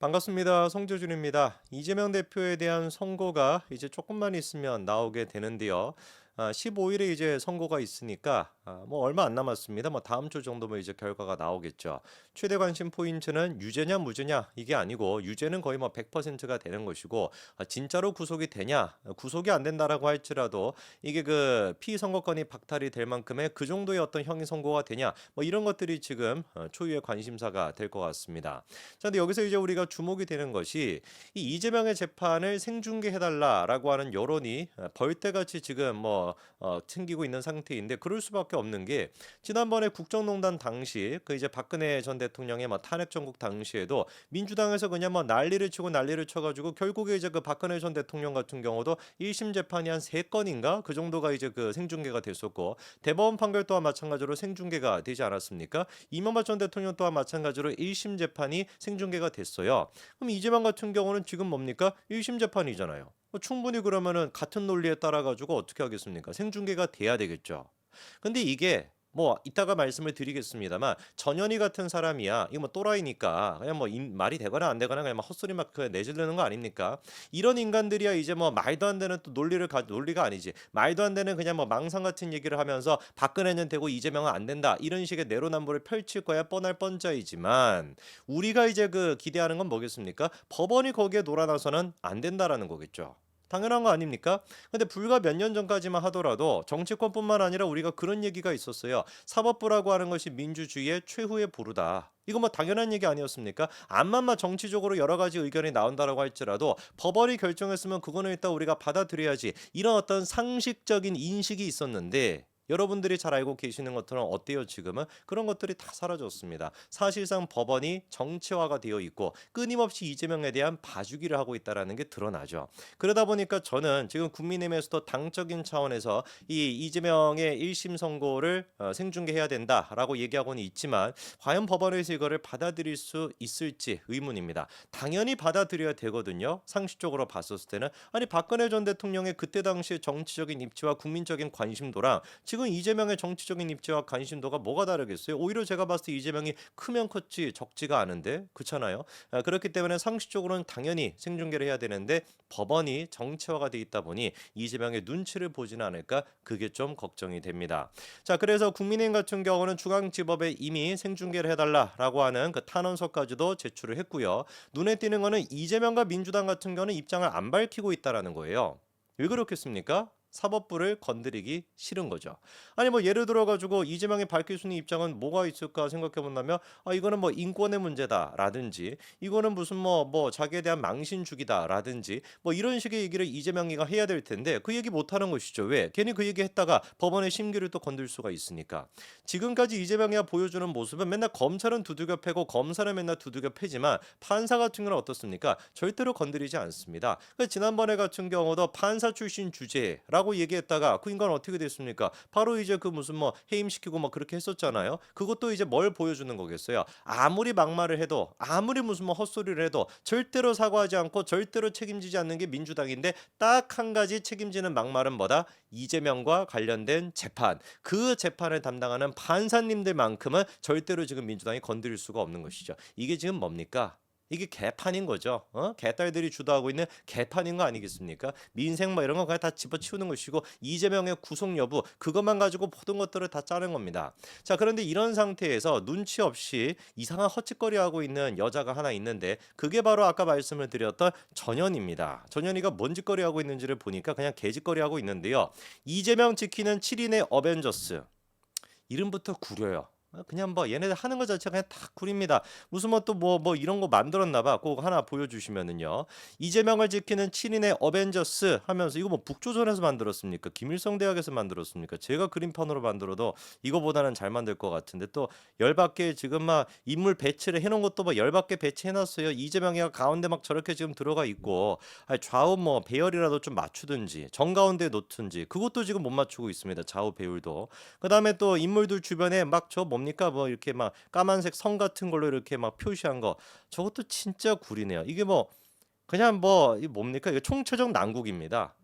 반갑습니다. 송재준입니다. 이재명 대표에 대한 선고가 이제 조금만 있으면 나오게 되는데요. 15일에 이제 선고가 있으니까 뭐 얼마 안 남았습니다. 뭐 다음 주 정도면 이제 결과가 나오겠죠. 최대 관심 포인트는 유죄냐 무죄냐 이게 아니고 유죄는 거의 뭐 100%가 되는 것이고 진짜로 구속이 되냐 구속이 안 된다라고 할지라도 이게 그 피선거권이 박탈이 될 만큼의 그 정도의 어떤 형이 선고가 되냐 뭐 이런 것들이 지금 초유의 관심사가 될 것 같습니다. 자, 근데 여기서 이제 우리가 주목이 되는 것이 이 이재명의 재판을 생중계해달라라고 하는 여론이 벌떼같이 지금 뭐 챙기고 있는 상태인데 그럴 수밖에 없는 게 지난번에 국정농단 당시 그 이제 박근혜 전 대통령의 뭐 탄핵 정국 당시에도 민주당에서 그냥 뭐 난리를 치고 난리를 쳐가지고 결국에 이제 그 박근혜 전 대통령 같은 경우도 1심 재판이 한 3건인가 그 정도가 이제 그 생중계가 됐었고 대법원 판결 또한 마찬가지로 생중계가 되지 않았습니까? 이명박 전 대통령 또한 마찬가지로 1심 재판이 생중계가 됐어요. 그럼 이재명 같은 경우는 지금 뭡니까? 1심 재판이잖아요. 충분히 그러면은 같은 논리에 따라 가지고 어떻게 하겠습니까? 생중계가 돼야 되겠죠. 근데 이게 뭐 이따가 말씀을 드리겠습니다만 전현희 같은 사람이야 이거 뭐 또라이니까 그냥 뭐 말이 되거나 안 되거나 그냥 막 헛소리 막 그 내지르는 거 아닙니까? 이런 인간들이야 이제 뭐 말도 안 되는 또 논리가 아니지 말도 안 되는 그냥 뭐 망상 같은 얘기를 하면서 박근혜는 되고 이재명은 안 된다 이런 식의 내로남불을 펼칠 거야 뻔할 뻔짜이지만 우리가 이제 그 기대하는 건 뭐겠습니까? 법원이 거기에 놀아나서는 안 된다라는 거겠죠. 당연한 거 아닙니까? 근데 불과 몇 년 전까지만 하더라도 정치권뿐만 아니라 우리가 그런 얘기가 있었어요. 사법부라고 하는 것이 민주주의의 최후의 보루다. 이거 뭐 당연한 얘기 아니었습니까? 암만 정치적으로 여러 가지 의견이 나온다라고 할지라도 법원이 결정했으면 그거는 일단 우리가 받아들여야지. 이런 어떤 상식적인 인식이 있었는데 여러분들이 잘 알고 계시는 것처럼 어때요 지금은? 그런 것들이 다 사라졌습니다. 사실상 법원이 정치화가 되어 있고 끊임없이 이재명에 대한 봐주기를 하고 있다는 게 드러나죠. 그러다 보니까 저는 지금 국민의힘에서도 당적인 차원에서 이 이재명의 1심 선고를 생중계해야 된다라고 얘기하고는 있지만 과연 법원에서 이거를 받아들일 수 있을지 의문입니다. 당연히 받아들여야 되거든요. 상식적으로 봤었을 때는 아니 박근혜 전 대통령의 그때 당시의 정치적인 입지와 국민적인 관심도랑 지금 이재명의 정치적인 입지와 관심도가 뭐가 다르겠어요? 오히려 제가 봤을 때 이재명이 크면 컸지 적지가 않은데 그렇잖아요. 그렇기 때문에 상식적으로는 당연히 생중계를 해야 되는데 법원이 정치화가 돼 있다 보니 이재명의 눈치를 보지는 않을까 그게 좀 걱정이 됩니다. 자, 그래서 국민의힘 같은 경우는 중앙지법에 이미 생중계를 해달라라고 하는 그 탄원서까지도 제출을 했고요. 눈에 띄는 거는 이재명과 민주당 같은 경우는 입장을 안 밝히고 있다라는 거예요. 왜 그렇겠습니까? 사법부를 건드리기 싫은 거죠. 아니 뭐 예를 들어 가지고 이재명이 밝힐 수 있는 입장은 뭐가 있을까 생각해 본다면 이거는 뭐 인권의 문제다라든지 이거는 무슨 뭐 자기에 대한 망신주기다라든지 뭐 이런 식의 얘기를 이재명이가 해야 될 텐데 그 얘기 못 하는 것이죠. 왜? 괜히 그 얘기 했다가 법원의 심기를 또 건들 수가 있으니까. 지금까지 이재명이가 보여주는 모습은 맨날 검찰은 두들겨 패고 검사는 맨날 두들겨 패지만 판사 같은 경우는 어떻습니까? 절대로 건드리지 않습니다. 지난번에 같은 경우도 판사 출신 주제라고 얘기했다가 그 인간 어떻게 됐습니까? 바로 이제 그 무슨 뭐 해임시키고 막 그렇게 했었잖아요. 그것도 이제 뭘 보여주는 거겠어요? 아무리 막말을 해도 아무리 무슨 뭐 헛소리를 해도 절대로 사과하지 않고 절대로 책임지지 않는 게 민주당인데 딱 한 가지 책임지는 막말은 뭐다? 이재명과 관련된 재판. 그 재판을 담당하는 판사님들만큼은 절대로 지금 민주당이 건드릴 수가 없는 것이죠. 이게 지금 뭡니까? 이게 개판인 거죠. 개딸들이 주도하고 있는 개판인 거 아니겠습니까? 민생 뭐 이런 거 그냥 다 집어치우는 것이고 이재명의 구속 여부 그것만 가지고 모든 것들을 다 짜는 겁니다. 자, 그런데 이런 상태에서 눈치 없이 이상한 헛짓거리하고 있는 여자가 하나 있는데 그게 바로 아까 말씀을 드렸던 전현입니다. 전현이가 뭔 짓거리 하고 있는지를 보니까 그냥 개짓거리 하고 있는데요. 이재명 지키는 7인의 어벤져스. 이름부터 구려요. 그냥 뭐 얘네들 하는 거 자체가 그냥 다 구립니다. 무슨 뭐 또 뭐 이런 거 만들었나 봐. 꼭 하나 보여주시면은요. 이재명을 지키는 7인의 어벤져스 하면서 이거 뭐 북조선에서 만들었습니까? 김일성 대학에서 만들었습니까? 제가 그림판으로 만들어도 이거보다는 잘 만들 것 같은데 또 열받게 지금 막 인물 배치를 해놓은 것도 뭐 열받게 배치해놨어요. 이재명이가 가운데 막 저렇게 지금 들어가 있고 아니, 좌우 뭐 배열이라도 좀 맞추든지 정가운데 놓든지 그것도 지금 못 맞추고 있습니다. 좌우 배율도. 그다음에 또 인물들 주변에 막 저 뭡니까 뭐 이렇게 막 까만색 성 같은 걸로 이렇게 막 표시한 거 저것도 진짜 구리네요. 이게 뭐 그냥 뭐 이 뭡니까 이게 총체적 난국입니다.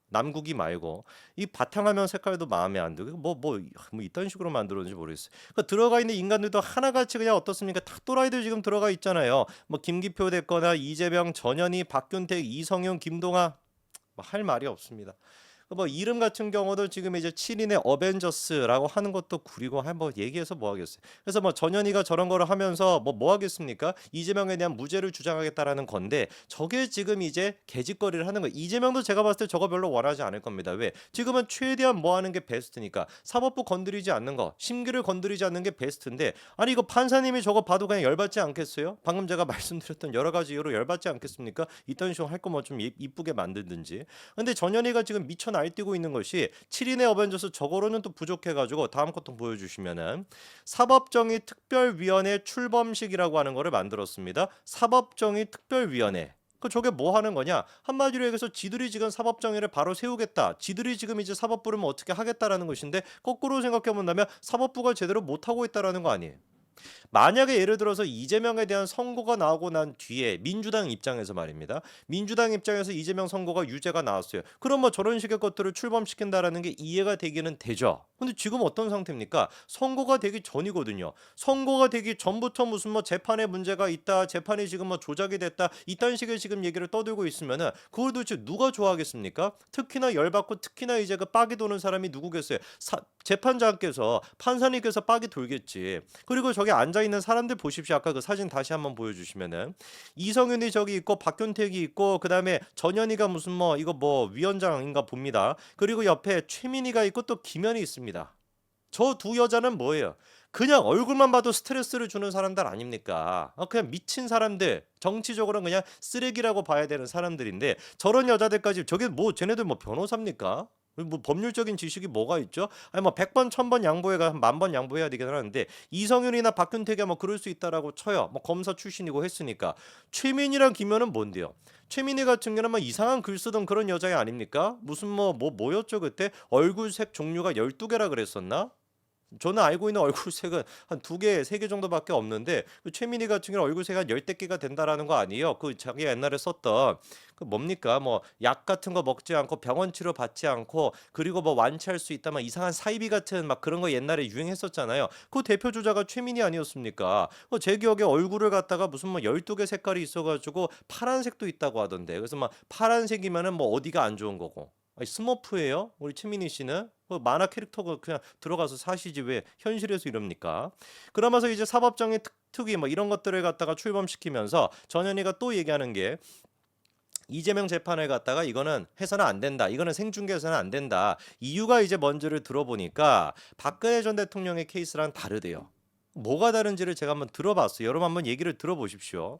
남국이 말고 이 바탕화면 색깔도 마음에 안 들고 뭐 이딴 식으로 만들었는지 모르겠어요. 그 들어가 있는 인간들도 하나같이 그냥 어떻습니까? 다 또라이들 지금 들어가 있잖아요. 뭐 김기표 됐거나 이재명, 전현희, 박균택, 이성윤, 김동아 뭐 할 말이 없습니다. 뭐 이름 같은 경우도 지금 이제 7인의 어벤져스라고 하는 것도 구리고 뭐 얘기해서 뭐 하겠어요. 그래서 뭐 전현희가 저런 거를 하면서 뭐 하겠습니까? 이재명에 대한 무죄를 주장하겠다라는 건데 저게 지금 이제 개짓거리를 하는 거예요. 이재명도 제가 봤을 때 저거 별로 원하지 않을 겁니다. 왜? 지금은 최대한 뭐 하는 게 베스트니까 사법부 건드리지 않는 거, 심기를 건드리지 않는 게 베스트인데 아니 이거 판사님이 저거 봐도 그냥 열받지 않겠어요? 방금 제가 말씀드렸던 여러 가지 이유로 열받지 않겠습니까? 이딴 식으로 할 거면 좀 이쁘게 만들든지. 근데 전현희가 지금 미쳐 날뛰고 있는 것이 7인의 어벤져스 저거로는 또 부족해가지고 다음 것 좀 보여주시면은 사법정의 특별위원회 출범식이라고 하는 거를 만들었습니다. 사법정의 특별위원회. 그 저게 뭐 하는 거냐? 한마디로 얘기해서 지들이 지금 사법정의를 바로 세우겠다. 지들이 지금 이제 사법부를 뭐 어떻게 하겠다라는 것인데 거꾸로 생각해 본다면 사법부가 제대로 못 하고 있다라는 거 아니에요? 만약에 예를 들어서 이재명에 대한 선고가 나오고 난 뒤에 민주당 입장에서 말입니다. 민주당 입장에서 이재명 선고가 유죄가 나왔어요. 그럼 뭐 저런 식의 것들을 출범시킨다라는 게 이해가 되기는 되죠. 근데 지금 어떤 상태입니까? 선고가 되기 전이거든요. 선고가 되기 전부터 무슨 뭐 재판에 문제가 있다, 재판이 지금 뭐 조작이 됐다, 이딴 식의 지금 얘기를 떠들고 있으면은 그걸 도대체 누가 좋아하겠습니까? 특히나 열받고 특히나 이제 그 빡이 도는 사람이 누구겠어요? 재판장께서 판사님께서 빡이 돌겠지. 그리고 저기 앉아 있는 사람들 보십시오. 아까 그 사진 다시 한번 보여주시면은 이성윤이 저기 있고 박균택이 있고 그 다음에 전현희가 무슨 뭐 이거 뭐 위원장인가 봅니다. 그리고 옆에 최민희가 있고 또 김현이 있습니다. 저 두 여자는 뭐예요? 그냥 얼굴만 봐도 스트레스를 주는 사람들 아닙니까? 그냥 미친 사람들, 정치적으로 그냥 쓰레기라고 봐야 되는 사람들인데 저런 여자들까지 저게 뭐 쟤네들 뭐 변호사입니까? 뭐 법률적인 지식이 뭐가 있죠? 아니 뭐 100번 1000번 양보해가 한 10,000번 양보해야 되긴 하는데 이성윤이나 박균택이 뭐 그럴 수 있다라고 쳐요. 뭐 검사 출신이고 했으니까. 최민희랑 김현은 뭔데요? 최민희 같은 경우는 뭐 이상한 글 쓰던 그런 여자애 아닙니까? 무슨 뭐였죠 그때? 얼굴색 종류가 12개라 그랬었나? 저는 알고 있는 얼굴색은 한 2개, 3개 정도밖에 없는데 그 최민희 같은 경우는 얼굴색이 한 10대 개가 된다라는 거 아니에요? 그 자기가 옛날에 썼던 그 뭡니까? 뭐 약 같은 거 먹지 않고 병원 치료 받지 않고 그리고 뭐 완치할 수 있다만 이상한 사이비 같은 막 그런 거 옛날에 유행했었잖아요. 그 대표 주자가 최민희 아니었습니까? 제 기억에 얼굴을 갖다가 무슨 뭐 12개 색깔이 있어가지고 파란색도 있다고 하던데 그래서 막 파란색이면은 뭐 어디가 안 좋은 거고 아니, 스머프예요? 우리 최민희 씨는? 만화 캐릭터가 그냥 들어가서 사시지 왜 현실에서 이럽니까? 그러면서 이제 사법정의 특특위 뭐 이런 것들을 갖다가 출범시키면서 전현희가 또 얘기하는 게 이재명 재판을 갖다가 이거는 해서는 안 된다. 이거는 생중계해서는 안 된다. 이유가 이제 뭔지를 들어보니까 박근혜 전 대통령의 케이스랑 다르대요. 뭐가 다른지를 제가 한번 들어봤어요. 여러분 한번 얘기를 들어보십시오.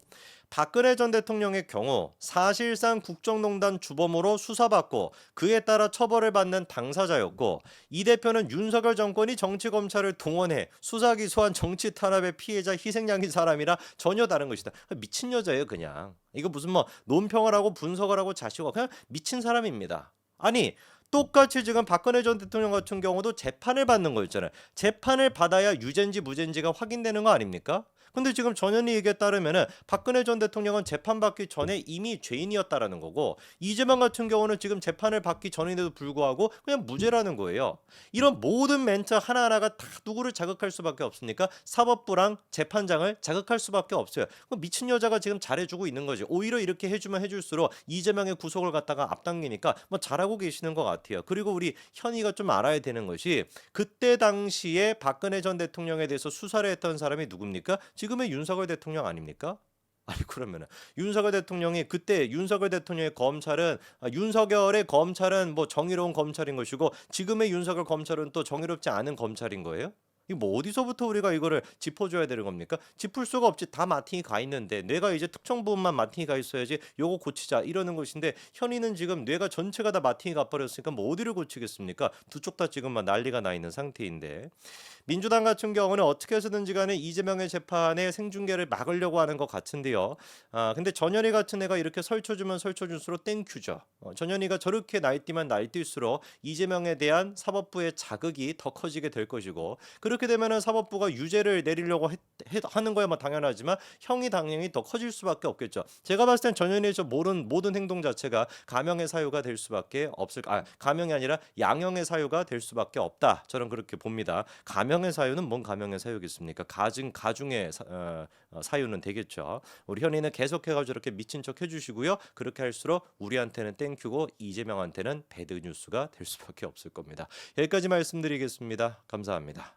박근혜 전 대통령의 경우 사실상 국정농단 주범으로 수사받고 그에 따라 처벌을 받는 당사자였고 이 대표는 윤석열 정권이 정치검찰을 동원해 수사 기소한 정치 탄압의 피해자 희생양인 사람이라 전혀 다른 것이다. 미친 여자예요 그냥. 이거 무슨 뭐 논평을 하고 분석을 하고 자시고 그냥 미친 사람입니다. 아니 똑같이 지금 박근혜 전 대통령 같은 경우도 재판을 받는 거 있잖아요. 재판을 받아야 유죄인지 무죄인지가 확인되는 거 아닙니까? 근데 지금 전현희 얘기에 따르면은 박근혜 전 대통령은 재판받기 전에 이미 죄인이었다라는 거고 이재명 같은 경우는 지금 재판을 받기 전인데도 불구하고 그냥 무죄라는 거예요. 이런 모든 멘트 하나하나가 다 누구를 자극할 수밖에 없습니까? 사법부랑 재판장을 자극할 수밖에 없어요. 미친 여자가 지금 잘해주고 있는 거지. 오히려 이렇게 해주면 해줄수록 이재명의 구속을 갖다가 앞당기니까 뭐 잘하고 계시는 것 같아요. 그리고 우리 현이가 좀 알아야 되는 것이 그때 당시에 박근혜 전 대통령에 대해서 수사를 했던 사람이 누굽니까? 지금의 윤석열 대통령 아닙니까? 아니 그러면은 윤석열 대통령이 그때 윤석열 대통령의 검찰은 윤석열의 검찰은 뭐 정의로운 검찰인 것이고 지금의 윤석열 검찰은 또 정의롭지 않은 검찰인 거예요? 이거 뭐 어디서부터 우리가 이거를 짚어줘야 되는 겁니까? 짚을 수가 없지. 다 마팅이 가 있는데 뇌가 이제 특정 부분만 마팅이 가 있어야지 요거 고치자 이러는 것인데 현이는 지금 뇌가 전체가 다 마팅이 가버렸으니까 뭐 어디를 고치겠습니까? 두 쪽 다 지금 막 난리가 나 있는 상태인데 민주당 같은 경우는 어떻게 해서든지 간에 이재명의 재판의 생중계를 막으려고 하는 것 같은데요. 근데 전현희 같은 애가 이렇게 설쳐주면 설쳐줄수록 땡큐죠. 전현희가 저렇게 날뛰면 날뛸수록 이재명에 대한 사법부의 자극이 더 커지게 될 것이고 그리고 그렇게 되면은 사법부가 유죄를 내리려고 하는 거야 뭐 당연하지만 형이 당연히 더 커질 수밖에 없겠죠. 제가 봤을 땐 전현희의 저 모든 행동 자체가 감형의 사유가 될 수밖에 없을 감형이 아니라 양형의 사유가 될 수밖에 없다. 저는 그렇게 봅니다. 감형의 사유는 뭔 감형의 사유겠습니까? 가중의 사유는 되겠죠. 우리 현이는 계속해가지고 이렇게 미친 척 해주시고요. 그렇게 할수록 우리한테는 땡큐고 이재명한테는 배드 뉴스가 될 수밖에 없을 겁니다. 여기까지 말씀드리겠습니다. 감사합니다.